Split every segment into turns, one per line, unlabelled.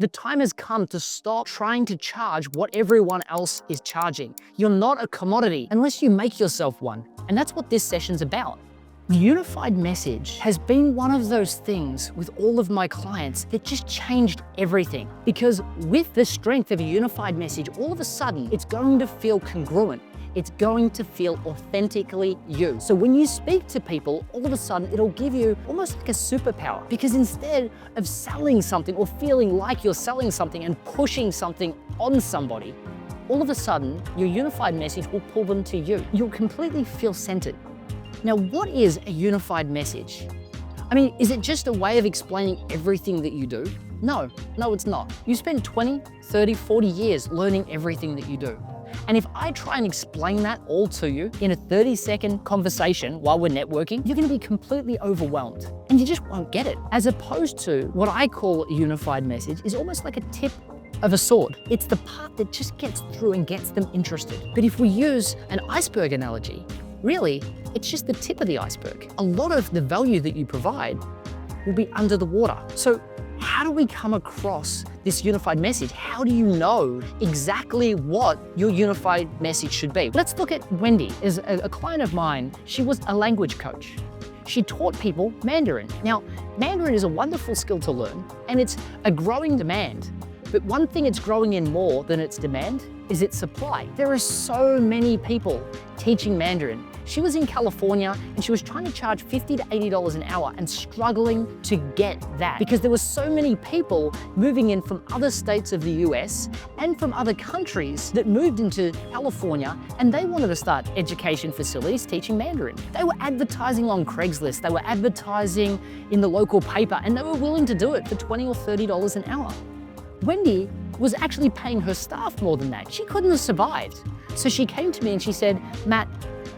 The time has come to stop trying to charge what everyone else is charging. You're not a commodity unless you make yourself one. And that's what this session's about. The unified message has been one of those things with all of my clients that just changed everything. Because with the strength of a unified message, all of a sudden, it's going to feel congruent. It's going to feel authentically you. So when you speak to people, all of a sudden, it'll give you almost like a superpower. Because instead of selling something or feeling like you're selling something and pushing something on somebody, all of a sudden, your unified message will pull them to you. You'll completely feel centered. Now, what is a unified message? I mean, is it just a way of explaining everything that you do? No, it's not. You spend 20, 30, 40 years learning everything that you do. And if I try and explain that all to you in a 30-second conversation while we're networking, you're gonna be completely overwhelmed and you just won't get it. As opposed to what I call a unified message is almost like a tip of a sword. It's the part that just gets through and gets them interested. But if we use an iceberg analogy, really, it's just the tip of the iceberg. A lot of the value that you provide will be under the water. So how do we come across this unified message? How do you know exactly what your unified message should be? Let's look at Wendy. As a client of mine, she was a language coach. She taught people Mandarin. Now, Mandarin is a wonderful skill to learn, and it's a growing demand. But one thing it's growing in more than its demand is its supply. There are so many people teaching Mandarin. She was in California and she was trying to charge $50 to $80 an hour and struggling to get that because there were so many people moving in from other states of the US and from other countries that moved into California, and they wanted to start education facilities teaching Mandarin. They were advertising on Craigslist, they were advertising in the local paper, and they were willing to do it for $20 or $30 an hour. Wendy was actually paying her staff more than that. She couldn't have survived. So she came to me and she said, Matt,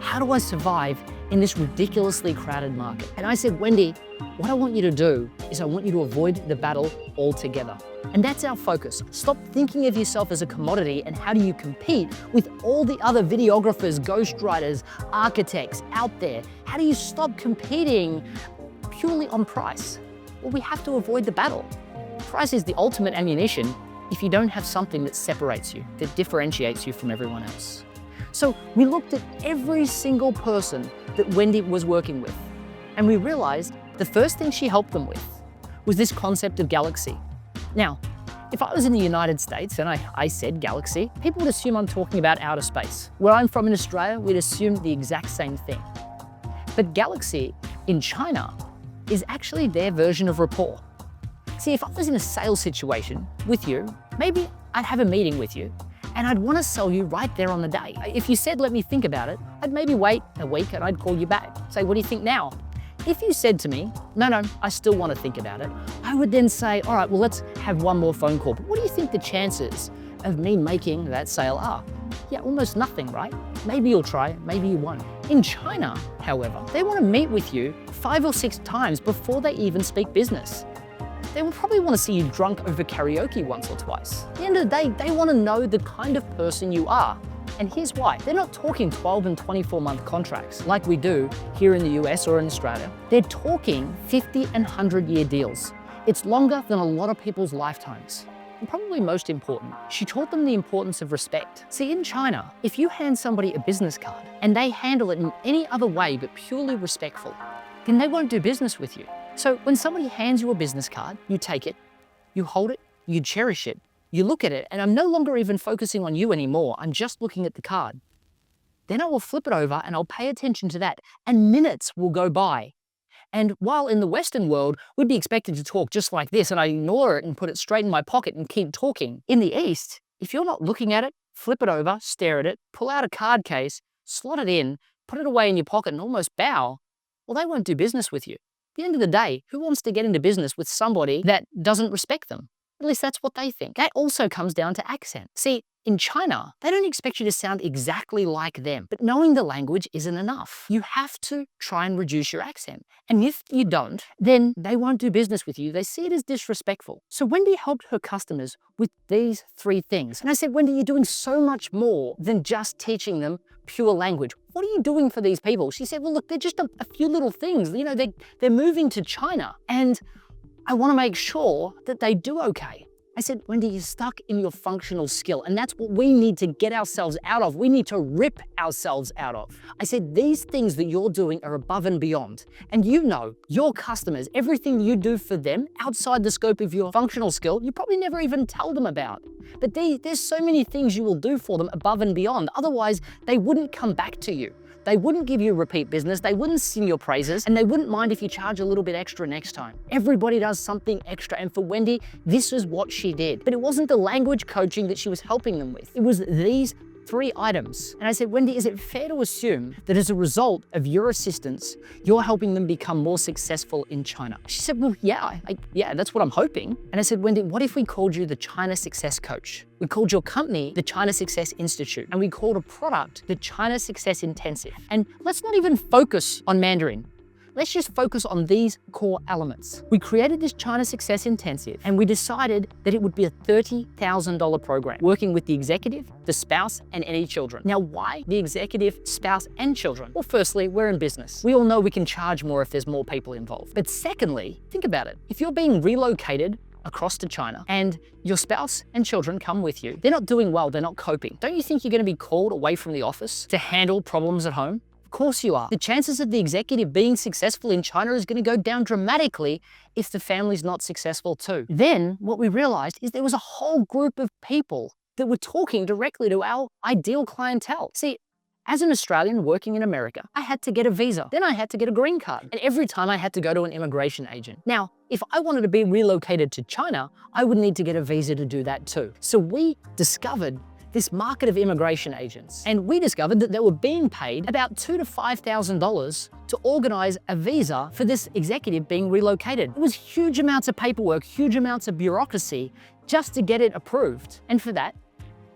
how do I survive in this ridiculously crowded market? And I said, Wendy, what I want you to do is I want you to avoid the battle altogether. And that's our focus. Stop thinking of yourself as a commodity and how do you compete with all the other videographers, ghostwriters, architects out there. How do you stop competing purely on price? Well, we have to avoid the battle. Price is the ultimate ammunition if you don't have something that separates you, that differentiates you from everyone else. So we looked at every single person that Wendy was working with, and we realized the first thing she helped them with was this concept of galaxy. Now, if I was in the United States and I said galaxy, people would assume I'm talking about outer space. Where I'm from in Australia, we'd assume the exact same thing. But galaxy in China is actually their version of rapport. See, if I was in a sales situation with you, maybe I'd have a meeting with you and I'd want to sell you right there on the day. If you said, let me think about it, I'd maybe wait a week and I'd call you back. Say, what do you think now? If you said to me, no, I still want to think about it, I would then say, all right, well, let's have one more phone call. But what do you think the chances of me making that sale are? Yeah, almost nothing, right? Maybe you'll try, maybe you won't. In China, however, they want to meet with you 5 or 6 times before they even speak business. They will probably want to see you drunk over karaoke once or twice. At the end of the day, they want to know the kind of person you are. And here's why. They're not talking 12 and 24-month contracts like we do here in the US or in Australia. They're talking 50 and 100-year deals. It's longer than a lot of people's lifetimes. And probably most important, she taught them the importance of respect. See, in China, if you hand somebody a business card and they handle it in any other way but purely respectful, then they won't do business with you. So when somebody hands you a business card, you take it, you hold it, you cherish it, you look at it, and I'm no longer even focusing on you anymore. I'm just looking at the card. Then I will flip it over and I'll pay attention to that, and minutes will go by. And while in the Western world, we'd be expected to talk just like this, and I ignore it and put it straight in my pocket and keep talking. In the East, if you're not looking at it, flip it over, stare at it, pull out a card case, slot it in, put it away in your pocket and almost bow, well, they won't do business with you. At the end of the day, who wants to get into business with somebody that doesn't respect them? At least that's what they think. That also comes down to accent. See, in China, they don't expect you to sound exactly like them, but knowing the language isn't enough. You have to try and reduce your accent. And if you don't, then they won't do business with you. They see it as disrespectful. So Wendy helped her customers with these 3 things. And I said, Wendy, you're doing so much more than just teaching them pure language. What are you doing for these people? She said, well, look, they're just a few little things. You know, they're moving to China, and I want to make sure that they do okay. I said, Wendy, you're stuck in your functional skill, and that's what we need to get ourselves out of. We need to rip ourselves out of. I said, these things that you're doing are above and beyond. And you know, your customers, everything you do for them outside the scope of your functional skill, you probably never even tell them about. But there's so many things you will do for them above and beyond. Otherwise, they wouldn't come back to you. They wouldn't give you repeat business, they wouldn't sing your praises, and they wouldn't mind if you charge a little bit extra next time. Everybody does something extra, and for Wendy, this is what she did. But it wasn't the language coaching that she was helping them with. It was these 3 items. And I said, Wendy, is it fair to assume that as a result of your assistance, you're helping them become more successful in China? She said, well, yeah, that's what I'm hoping. And I said, Wendy, what if we called you the China Success Coach? We called your company the China Success Institute, and we called a product the China Success Intensive. And let's not even focus on Mandarin. Let's just focus on these core elements. We created this China Success Intensive, and we decided that it would be a $30,000 program, working with the executive, the spouse, and any children. Now, why the executive, spouse, and children? Well, firstly, we're in business. We all know we can charge more if there's more people involved. But secondly, think about it. If you're being relocated across to China and your spouse and children come with you, they're not doing well, they're not coping. Don't you think you're gonna be called away from the office to handle problems at home? Of course you are. The chances of the executive being successful in China is going to go down dramatically if the family's not successful too. Then what we realized is there was a whole group of people that were talking directly to our ideal clientele. See, as an Australian working in America, I had to get a visa. Then I had to get a green card. And every time I had to go to an immigration agent. Now, if I wanted to be relocated to China, I would need to get a visa to do that too. So we discovered this market of immigration agents. And we discovered that they were being paid about $2,000 to $5,000 to organize a visa for this executive being relocated. It was huge amounts of paperwork, huge amounts of bureaucracy just to get it approved. And for that,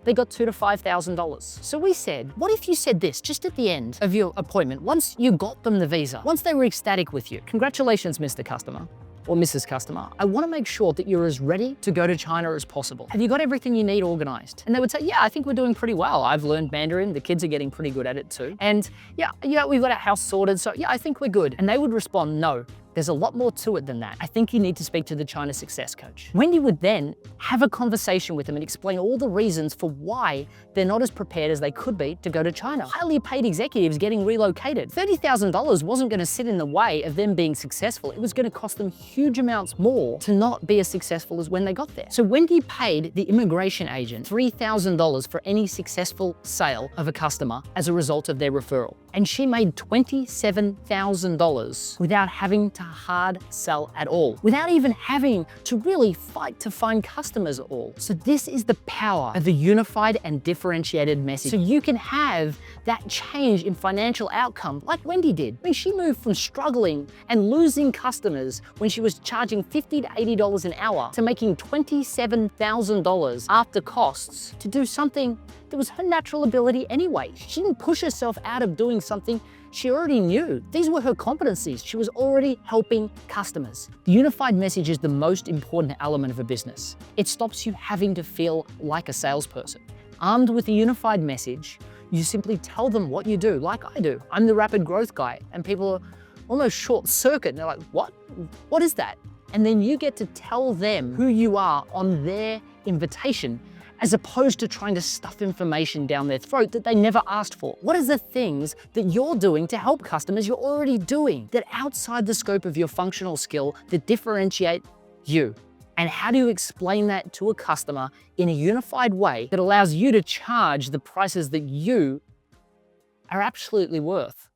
they got $2,000 to $5,000. So we said, what if you said this just at the end of your appointment, once you got them the visa, once they were ecstatic with you, congratulations, Mr. Customer. Or Mrs. Customer, I want to make sure that you're as ready to go to China as possible. Have you got everything you need organized? And they would say, yeah, I think we're doing pretty well. I've learned Mandarin. The kids are getting pretty good at it too. And yeah, we've got our house sorted. So yeah, I think we're good. And they would respond, no. There's a lot more to it than that. I think you need to speak to the China Success Coach. Wendy would then have a conversation with them and explain all the reasons for why they're not as prepared as they could be to go to China. Highly paid executives getting relocated. $30,000 wasn't going to sit in the way of them being successful. It was going to cost them huge amounts more to not be as successful as when they got there. So Wendy paid the immigration agent $3,000 for any successful sale of a customer as a result of their referral. And she made $27,000 without having to hard sell at all, without even having to really fight to find customers at all. So this is the power of the unified and differentiated message. So you can have that change in financial outcome like Wendy did. I mean, she moved from struggling and losing customers when she was charging $50 to $80 an hour to making $27,000 after costs to do something that was her natural ability anyway. She didn't push herself out of doing something she already knew. These were her competencies. She was already helping customers. The unified message is the most important element of a business. It stops you having to feel like a salesperson. Armed with a unified message, you simply tell them what you do, like I do. I'm the rapid growth guy, and people are almost short circuit. And they're like, what? What is that? And then you get to tell them who you are on their invitation, as opposed to trying to stuff information down their throat that they never asked for. What are the things that you're doing to help customers you're already doing that outside the scope of your functional skill that differentiate you? And how do you explain that to a customer in a unified way that allows you to charge the prices that you are absolutely worth?